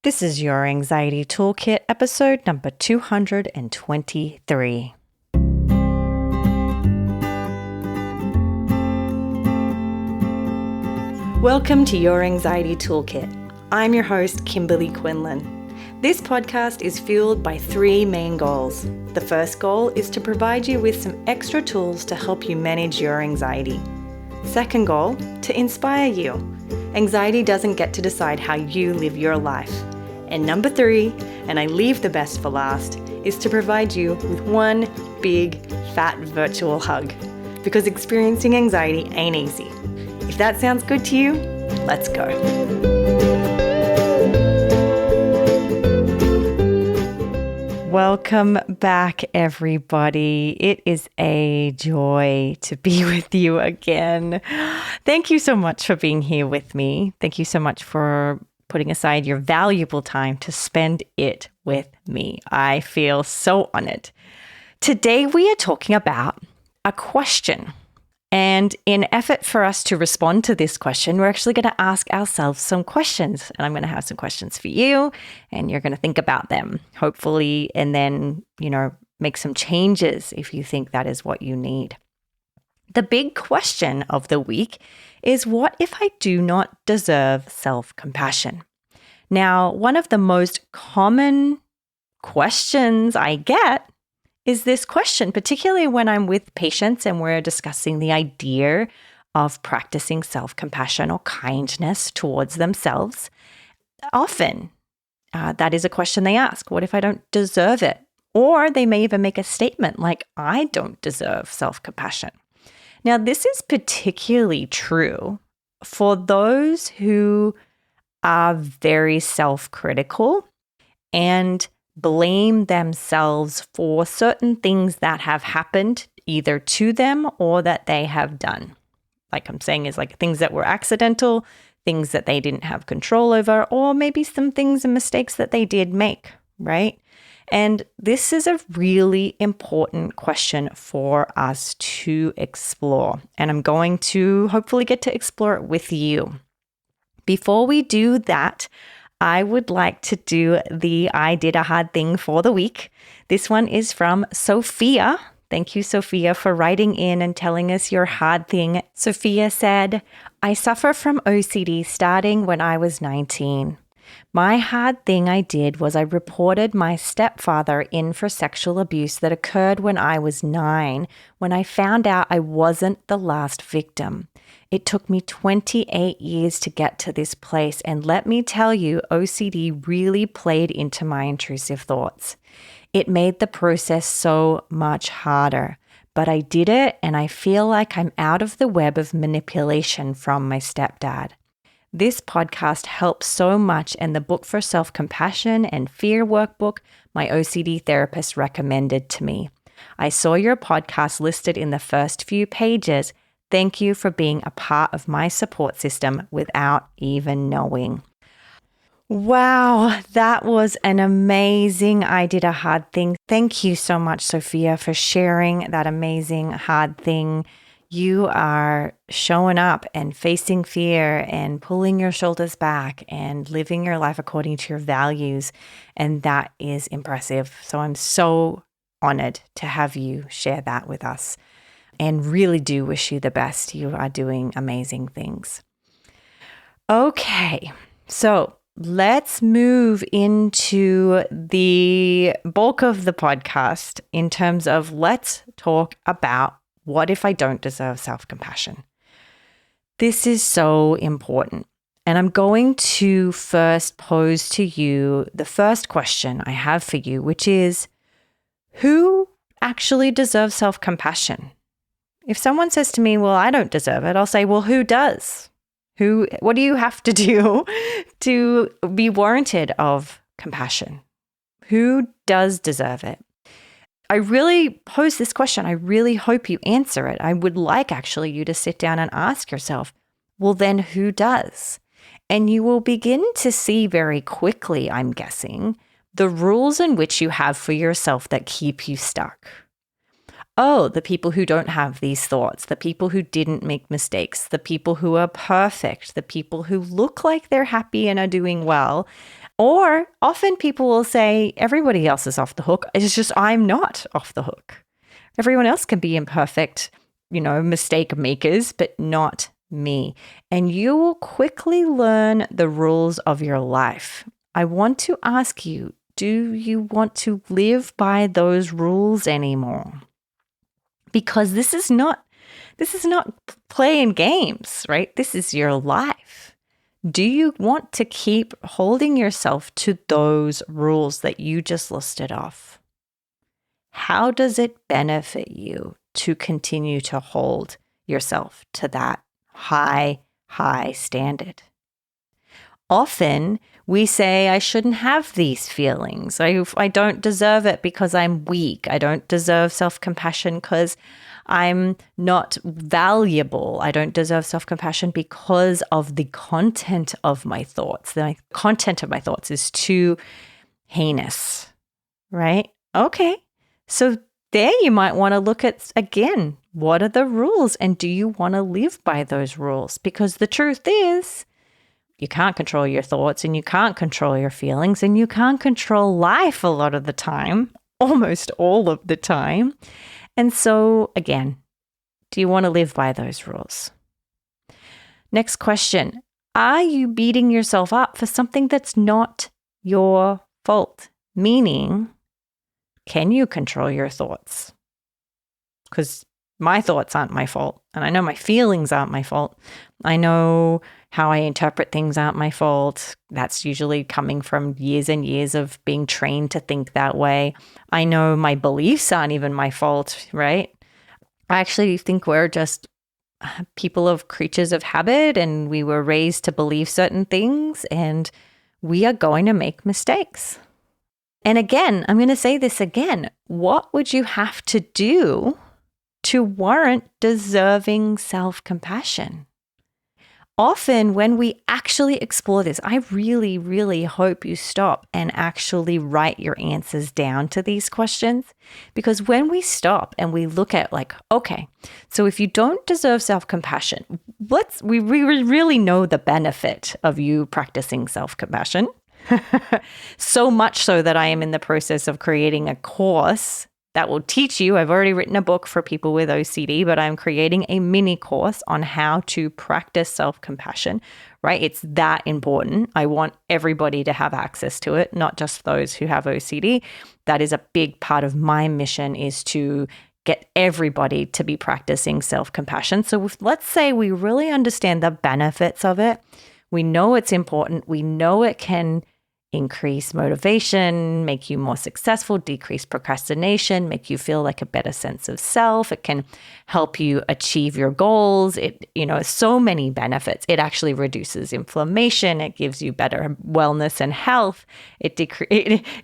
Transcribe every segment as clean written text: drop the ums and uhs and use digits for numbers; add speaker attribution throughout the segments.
Speaker 1: This is Your Anxiety Toolkit, episode number 223. Welcome to Your Anxiety Toolkit. I'm your host, Kimberly Quinlan. This podcast is fueled by three main goals. The first goal is to provide you with some extra tools to help you manage your anxiety. Second goal, to inspire you. Anxiety doesn't get to decide how you live your life. And number three, and I leave the best for last, is to provide you with one big, fat virtual hug. Because experiencing anxiety ain't easy. If that sounds good to you, let's go. Welcome back, everybody. It is a joy to be with you again. Thank you so much for being here with me. Thank you so much for putting aside your valuable time to spend it with me. I feel so honored. Today, we are talking about a question. And in effort for us to respond to this question, we're actually going to ask ourselves some questions. And I'm going to have some questions for you, and you're going to think about them, hopefully, and then, make some changes if you think that is what you need. The big question of the week is, what if I do not deserve self-compassion? Now, one of the most common questions I get is this question, particularly when I'm with patients and we're discussing the idea of practicing self-compassion or kindness towards themselves. Often, that is a question they ask. What if I don't deserve it? Or they may even make a statement like, I don't deserve self-compassion. Now, this is particularly true for those who are very self-critical and blame themselves for certain things that have happened either to them or that they have done. Like I'm saying, is like things that were accidental, things that they didn't have control over, or maybe some things and mistakes that they did make, right? And this is a really important question for us to explore. And I'm going to hopefully get to explore it with you. Before we do that, I would like to do the I Did a Hard Thing for the week. This one is from Sophia. Thank you, Sophia, for writing in and telling us your hard thing. Sophia said, I suffer from OCD starting when I was 19. My hard thing I did was I reported my stepfather in for sexual abuse that occurred when I was 9, when I found out I wasn't the last victim. It took me 28 years to get to this place, and let me tell you, OCD really played into my intrusive thoughts. It made the process so much harder, but I did it, and I feel like I'm out of the web of manipulation from my stepdad. This podcast helps so much, and the book for self-compassion and fear workbook my OCD therapist recommended to me. I saw your podcast listed in the first few pages. Thank you for being a part of my support system without even knowing. Wow, that was an amazing I Did a Hard Thing. Thank you so much, Sophia, for sharing that amazing hard thing. You are showing up and facing fear and pulling your shoulders back and living your life according to your values. And that is impressive. So I'm so honored to have you share that with us. And really do wish you the best. You are doing amazing things. Okay, so let's move into the bulk of the podcast in terms of let's talk about what if I don't deserve self-compassion. This is so important. And I'm going to first pose to you the first question I have for you, which is, who actually deserves self-compassion? If someone says to me, well, I don't deserve it, I'll say, well, who does? What do you have to do to be warranted of compassion? Who does deserve it? I really pose this question. I really hope you answer it. I would like actually you to sit down and ask yourself, well, then who does? And you will begin to see very quickly, I'm guessing, the rules in which you have for yourself that keep you stuck. Oh, the people who don't have these thoughts, the people who didn't make mistakes, the people who are perfect, the people who look like they're happy and are doing well, Or often people will say, everybody else is off the hook. It's just I'm not off the hook. Everyone else can be imperfect, mistake makers, but not me. And you will quickly learn the rules of your life. I want to ask you, do you want to live by those rules anymore? Because this is not playing games, right? This is your life. Do you want to keep holding yourself to those rules that you just listed off? How does it benefit you to continue to hold yourself to that high standard? Often we say, I shouldn't have these feelings. I don't deserve it because I'm weak. I don't deserve self-compassion because I'm not valuable. I don't deserve self-compassion because of the content of my thoughts. The content of my thoughts is too heinous, right? Okay. So there you might want to look at, again, what are the rules and do you want to live by those rules? Because the truth is, you can't control your thoughts and you can't control your feelings and you can't control life a lot of the time, almost all of the time. And so, again, do you want to live by those rules? Next question. Are you beating yourself up for something that's not your fault? Meaning, can you control your thoughts? Because my thoughts aren't my fault. And I know my feelings aren't my fault. I know how I interpret things aren't my fault. That's usually coming from years and years of being trained to think that way. I know my beliefs aren't even my fault, right? I actually think we're just creatures of habit, and we were raised to believe certain things, and we are going to make mistakes. And again, I'm going to say this again. What would you have to do to warrant deserving self-compassion? Often when we actually explore this, I really, really hope you stop and actually write your answers down to these questions. Because when we stop and we look at okay, so if you don't deserve self-compassion, we really know the benefit of you practicing self-compassion. So much so that I am in the process of creating a course that will teach you. I've already written a book for people with OCD, but I'm creating a mini course on how to practice self-compassion, right? It's that important. I want everybody to have access to it, not just those who have OCD. That is a big part of my mission, is to get everybody to be practicing self-compassion. So let's say we really understand the benefits of it. We know it's important. We know it can increase motivation, make you more successful, decrease procrastination, make you feel like a better sense of self. It can help you achieve your goals. It, so many benefits. It actually reduces inflammation. It gives you better wellness and health. It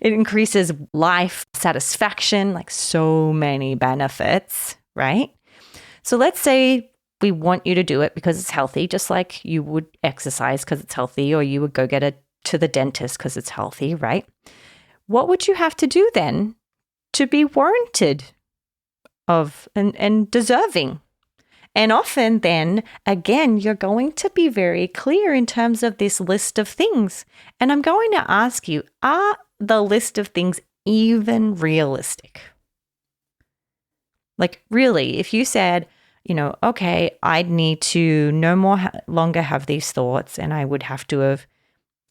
Speaker 1: increases life satisfaction, like so many benefits, right? So let's say we want you to do it because it's healthy, just like you would exercise because it's healthy, or you would go get to the dentist because it's healthy, right? What would you have to do then to be warranted of and deserving? And often then, again, you're going to be very clear in terms of this list of things. And I'm going to ask you, are the list of things even realistic? Like really, if you said, okay, I'd need to no longer have these thoughts, and I would have to have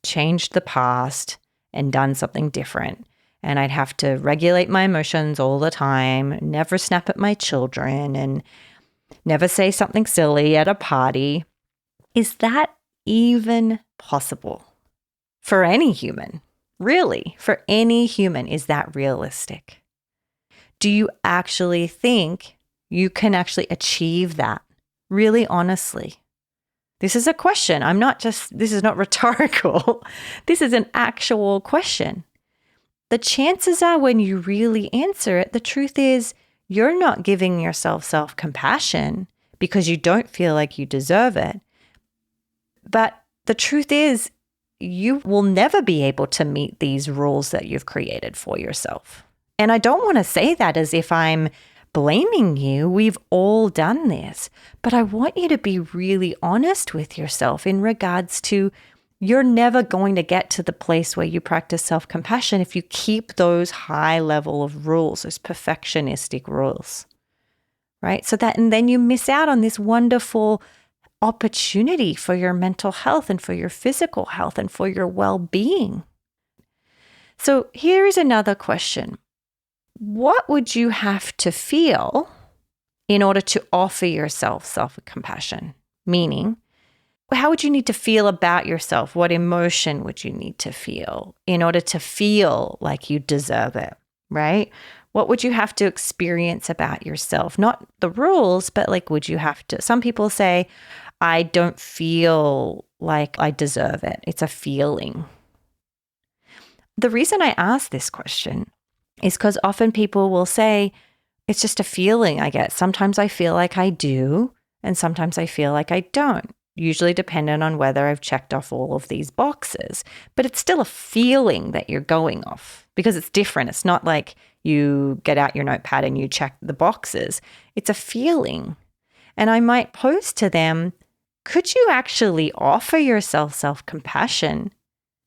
Speaker 1: changed the past and done something different. And I'd have to regulate my emotions all the time, never snap at my children, and never say something silly at a party. Is that even possible for any human? Really, for any human, is that realistic? Do you actually think you can actually achieve that? Really, honestly? This is a question. This is not rhetorical. This is an actual question. The chances are when you really answer it, the truth is you're not giving yourself self-compassion because you don't feel like you deserve it. But the truth is you will never be able to meet these rules that you've created for yourself. And I don't want to say that as if I'm blaming you. We've all done this. But I want you to be really honest with yourself in regards to You're never going to get to the place where you practice self-compassion if you keep those high level of rules, those perfectionistic rules, right? And then you miss out on this wonderful opportunity for your mental health and for your physical health and for your well-being. So here's another question. What would you have to feel in order to offer yourself self-compassion? Meaning, how would you need to feel about yourself? What emotion would you need to feel in order to feel like you deserve it, right? What would you have to experience about yourself? Not the rules, but like, would you have to? Some people say, I don't feel like I deserve it. It's a feeling. The reason I ask this question is because often people will say, it's just a feeling I get. Sometimes I feel like I do, and sometimes I feel like I don't. Usually dependent on whether I've checked off all of these boxes. But it's still a feeling that you're going off because it's different. It's not like you get out your notepad and you check the boxes. It's a feeling. And I might pose to them, could you actually offer yourself self-compassion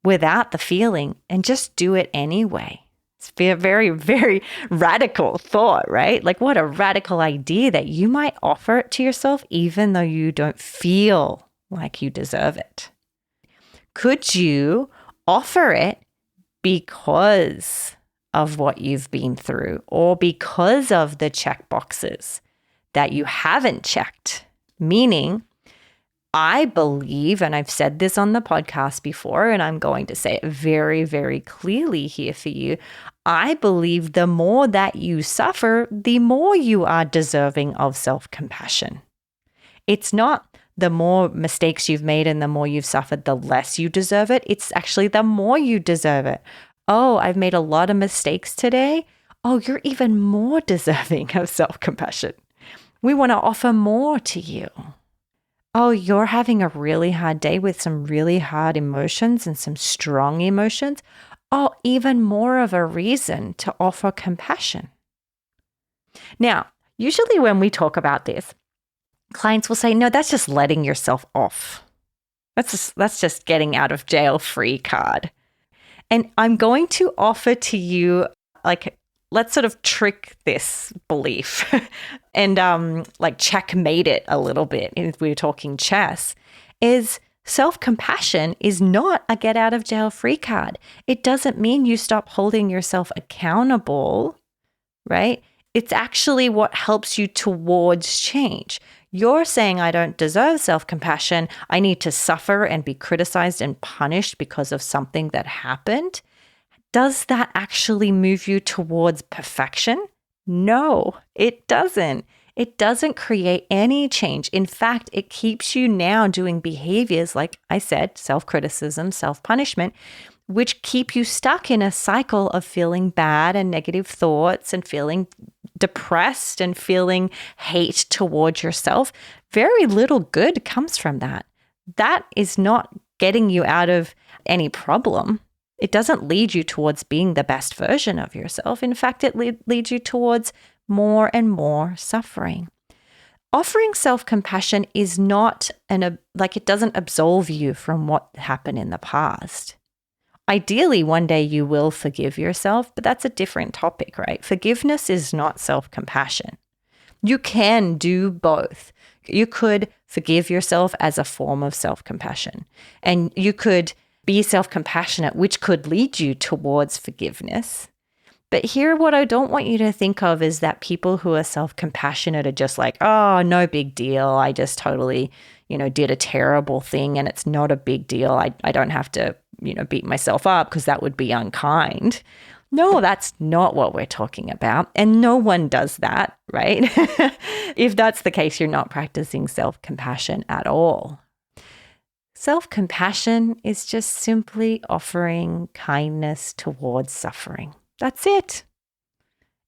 Speaker 1: without the feeling and just do it anyway? It's a very, very radical thought, right? Like what a radical idea that you might offer it to yourself even though you don't feel like you deserve it. Could you offer it because of what you've been through or because of the check boxes that you haven't checked? Meaning, I believe, and I've said this on the podcast before, and I'm going to say it very, very clearly here for you. I believe the more that you suffer, the more you are deserving of self-compassion. It's not the more mistakes you've made and the more you've suffered, the less you deserve it. It's actually the more you deserve it. Oh, I've made a lot of mistakes today. Oh, you're even more deserving of self-compassion. We want to offer more to you. Oh, you're having a really hard day with some really hard emotions and some strong emotions. Oh, even more of a reason to offer compassion. Now, usually when we talk about this, clients will say, no, that's just letting yourself off. That's just getting out of jail free card. And I'm going to offer to you, like, let's sort of trick this belief and like checkmate it a little bit. If we're talking chess, is self-compassion is not a get out of jail free card. It doesn't mean you stop holding yourself accountable, right? It's actually what helps you towards change. You're saying, I don't deserve self-compassion. I need to suffer and be criticized and punished because of something that happened. Does that actually move you towards perfection? No, it doesn't. It doesn't create any change. In fact, it keeps you now doing behaviors, like I said, self-criticism, self-punishment, which keep you stuck in a cycle of feeling bad and negative thoughts and feeling depressed and feeling hate towards yourself. Very little good comes from that. That is not getting you out of any problem. It doesn't lead you towards being the best version of yourself. In fact, it leads you towards more and more suffering. Offering self-compassion is not it doesn't absolve you from what happened in the past. Ideally, one day you will forgive yourself, but that's a different topic, right? Forgiveness is not self-compassion. You can do both. You could forgive yourself as a form of self-compassion, and you could be self-compassionate, which could lead you towards forgiveness. But here, what I don't want you to think of is that people who are self-compassionate are just like, oh, no big deal. I just totally, did a terrible thing and it's not a big deal. I don't have to, beat myself up because that would be unkind. No, that's not what we're talking about. And no one does that, right? If that's the case, you're not practicing self-compassion at all. Self-compassion is just simply offering kindness towards suffering. That's it.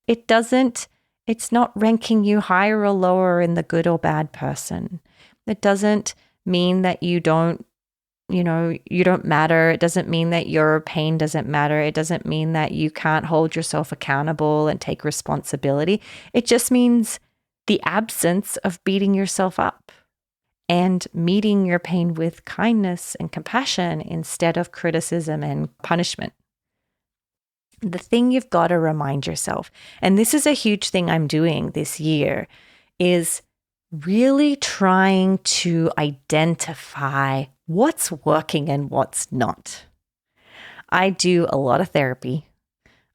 Speaker 1: It's not ranking you higher or lower in the good or bad person. It doesn't mean that you don't matter. It doesn't mean that your pain doesn't matter. It doesn't mean that you can't hold yourself accountable and take responsibility. It just means the absence of beating yourself up. and meeting your pain with kindness and compassion instead of criticism and punishment. The thing you've got to remind yourself, and this is a huge thing I'm doing this year, is really trying to identify what's working and what's not. I do a lot of therapy.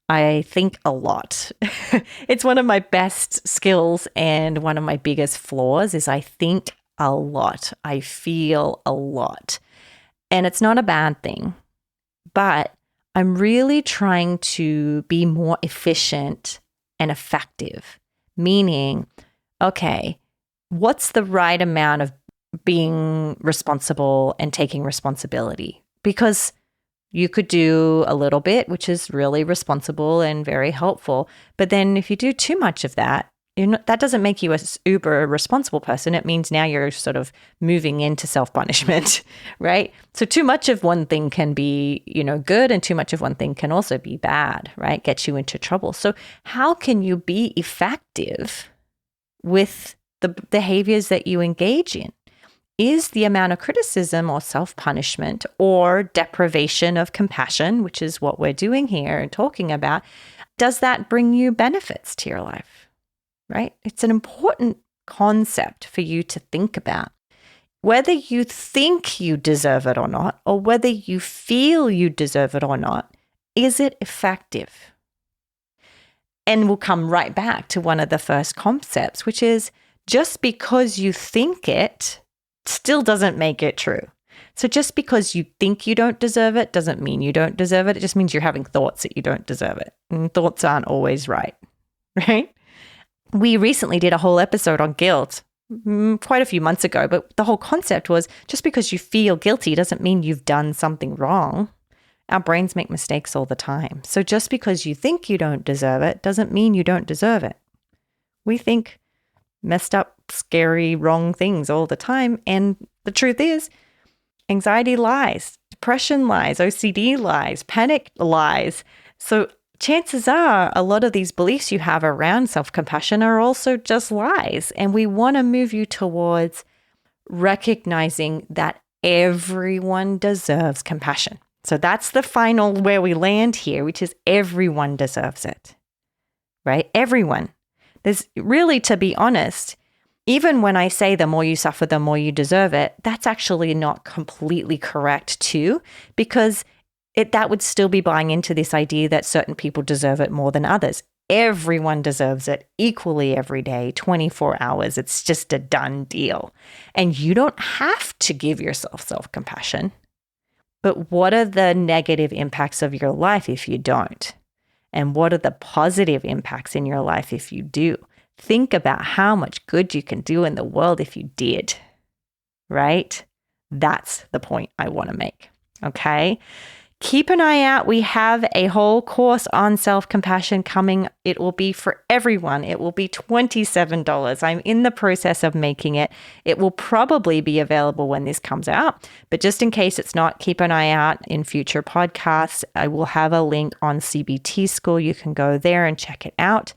Speaker 1: I think a lot. It's one of my best skills, and one of my biggest flaws is I think a lot. I feel a lot. And it's not a bad thing, but I'm really trying to be more efficient and effective, meaning, okay, what's the right amount of being responsible and taking responsibility? Because you could do a little bit, which is really responsible and very helpful. But then if you do too much of that, that doesn't make you a uber responsible person. It means now you're sort of moving into self-punishment, right? So too much of one thing can be, good, and too much of one thing can also be bad, right? Get you into trouble. So how can you be effective with the behaviors that you engage in? Is the amount of criticism or self-punishment or deprivation of compassion, which is what we're doing here and talking about, does that bring you benefits to your life? Right? It's an important concept for you to think about. Whether you think you deserve it or not, or whether you feel you deserve it or not, is it effective? And we'll come right back to one of the first concepts, which is just because you think it still doesn't make it true. So just because you think you don't deserve it doesn't mean you don't deserve it. It just means you're having thoughts that you don't deserve it. And thoughts aren't always right, right? We recently did a whole episode on guilt quite a few months ago, but the whole concept was just because you feel guilty doesn't mean you've done something wrong. Our brains make mistakes all the time. So just because you think you don't deserve it doesn't mean you don't deserve it. We think messed up, scary, wrong things all the time. And the truth is, anxiety lies, depression lies, OCD lies, panic lies. So chances are a lot of these beliefs you have around self-compassion are also just lies. And we want to move you towards recognizing that everyone deserves compassion. So that's the final where we land here, which is everyone deserves it, right? Everyone. There's really, to be honest, even when I say the more you suffer, the more you deserve it, that's actually not completely correct too, because that would still be buying into this idea that certain people deserve it more than others. Everyone deserves it equally every day, 24 hours. It's just a done deal. And you don't have to give yourself self-compassion. But what are the negative impacts of your life if you don't? And what are the positive impacts in your life if you do? Think about how much good you can do in the world if you did, right? That's the point I want to make, okay? Keep an eye out. We have a whole course on self-compassion coming. It will be for everyone. It will be $27. I'm in the process of making it. It will probably be available when this comes out, but just in case it's not, keep an eye out in future podcasts. I will have a link on CBT School. You can go there and check it out.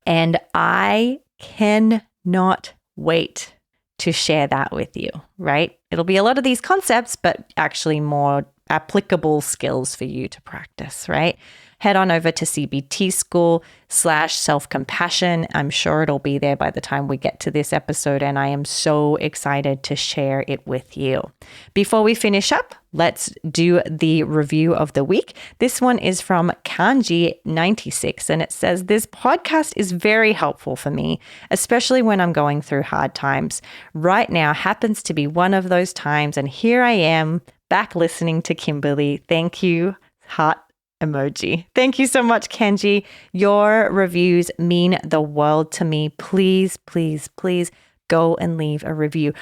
Speaker 1: And I cannot wait to share that with you, right? It'll be a lot of these concepts, but actually more applicable skills for you to practice, right? Head on over to CBT School/self-compassion. I'm sure it'll be there by the time we get to this episode, and I am so excited to share it with you. Before we finish up, let's do the review of the week. This one is from Kanji96, and it says, "This podcast is very helpful for me, especially when I'm going through hard times. Right now happens to be one of those times, and here I am back listening to Kimberly. Thank you, heart emoji." Thank you so much, Kenji. Your reviews mean the world to me. Please, please, please go and leave a review.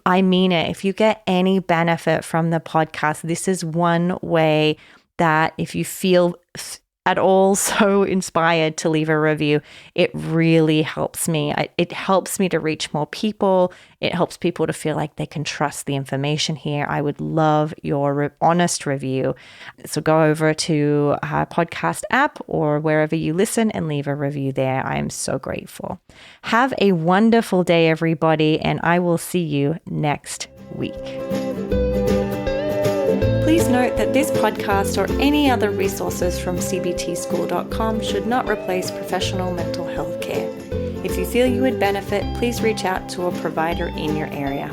Speaker 1: I mean it. If you get any benefit from the podcast, this is one way that if you feel at all so inspired to leave a review, it really helps me. It helps me to reach more people. It helps people to feel like they can trust the information here. I would love your honest review. So go over to our podcast app or wherever you listen and leave a review there. I am so grateful. Have a wonderful day, everybody, and I will see you next week. Please note that this podcast or any other resources from cbtschool.com should not replace professional mental health care. If you feel you would benefit, please reach out to a provider in your area.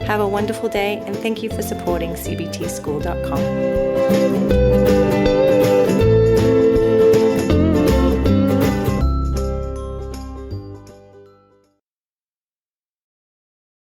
Speaker 1: Have a wonderful day, and thank you for supporting cbtschool.com.